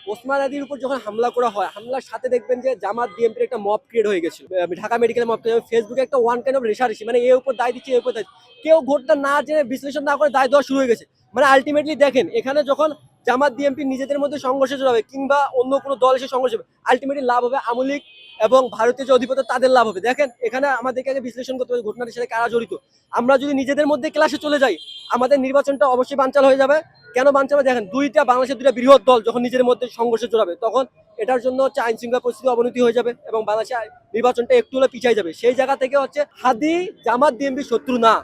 ওসমান আলীর উপর যখন হামলা করা হয়, হামলার সাথে দেখবেন যে জামাত বিএনপির একটা মব ক্রিয়েট হয়ে গেছিল। ঢাকা মেডিকেল মব, ফেসবুকে একটা ওয়ান কাইন্ড অফ রেশারেশি, মানে এর উপর দায় দিচ্ছে, এর উপর দায়, কেউ ভোটটা না জেনে বিশ্লেষণ না করে দায় দেওয়া শুরু হয়ে গেছে। মানে আলটিমেটলি দেখেন, এখানে যখন জামাত বিএনপি নিজেদের মধ্যে সংঘর্ষে জড়াবে কিংবা অন্য কোনো দল এসে সংঘর্ষ হবে, আলটিমেটলি লাভ হবে আওয়ামী লীগ এবং ভারতীয় যে অধিপত্য তাদের লাভ হবে। দেখেন এখানে আমাদেরকে আগে বিশ্লেষণ করতে হবে ঘটনাটির সাথে কারা জড়িত। আমরা যদি নিজেদের মধ্যে ক্লাসে চলে যাই, আমাদের নির্বাচনটা অবশ্যই বানচাল হয়ে যাবে। কেন বানচাল হবে? দেখেন, বাংলাদেশের দুইটা বৃহৎ দল যখন নিজের মধ্যে সংঘর্ষে জড়াবে, তখন এটার জন্য হচ্ছে আইন শৃঙ্খলা পরিস্থিতি অবনতি হয়ে যাবে এবং বাংলাদেশের নির্বাচনটা একটু হলে পিছিয়ে যাবে। সেই জায়গা থেকে হচ্ছে হাদি জামাত বিএনপির শত্রু না,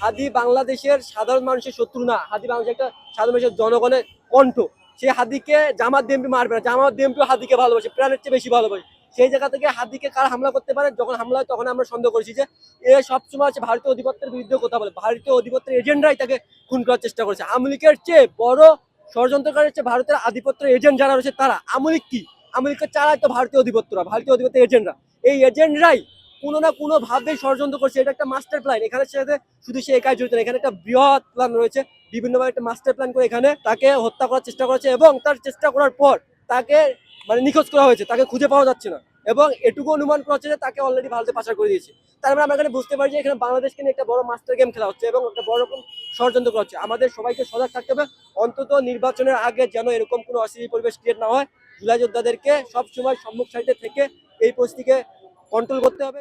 হাদি বাংলাদেশের সাধারণ মানুষের শত্রু না, হাদি বাংলাদেশের একটা সাধারণ মানুষের জনগণের কণ্ঠ। সেই হাদিকে জামাত বিএনপি মারবে না, জামাত বিএনপি হাদিকে ভালোবাসে, প্রাণের চেয়ে বেশি ভালোবাসে। সেই জায়গা থেকে হাদিকে কারা হামলা করতে পারে, যখন হামলা হয় তখন আমরা সন্দেহ করেছি যে এ সবসময় হচ্ছে ভারতীয় অধিপত্যের বিরুদ্ধে কথা বলে, ভারতীয় অধিপত্যের এজেন্ডাই তাকে খুন করার চেষ্টা করেছে। আওয়ামী লীগের চেয়ে বড় ষড়যন্ত্রকারী হচ্ছে ভারতের আধিপত্যের এজেন্ট যারা রয়েছে তারা। আওয়ামী লীগ কি? আওয়ামী লীগকে চালায় তো ভারতীয় অধিপত্যরা, ভারতীয় অধিপত্যের এজেন্টরা। এই এজেন্টরাই কোনো না কোনো ভাবে ষড়যন্ত্র করছে, এটা একটা মাস্টার প্ল্যান। এখানে সাথে শুধু সে একাই জড়িত না, এখানে একটা বৃহৎ প্ল্যান রয়েছে। বিভিন্নভাবে একটা মাস্টার প্ল্যান করে এখানে তাকে হত্যা করার চেষ্টা করেছে এবং তার চেষ্টা করার পর তাকে মানে নিখোঁজ করা হয়েছে, তাকে খুঁজে পাওয়া যাচ্ছে না। এবং এটুকু অনুমান করা হচ্ছে যে তাকে অলরেডি ভারতে পাচার করে দিয়েছে। তার মানে আমরা এখানে বুঝতে পারি যে এখানে বাংলাদেশকে নিয়ে একটা বড় মাস্টার গেম খেলা হচ্ছে এবং একটা বড় রকম ষড়যন্ত্র করা হচ্ছে। আমাদের সবাইকে সজাগ থাকতে হবে, অন্তত নির্বাচনের আগে যেন এরকম কোনো অস্থির পরিবেশ ক্রিয়েট না হয়। জুলাই যোদ্ধাদেরকে সবসময় সম্মুখ সারিতে থেকে এই পরিস্থিতিকে কন্ট্রোল করতে হবে।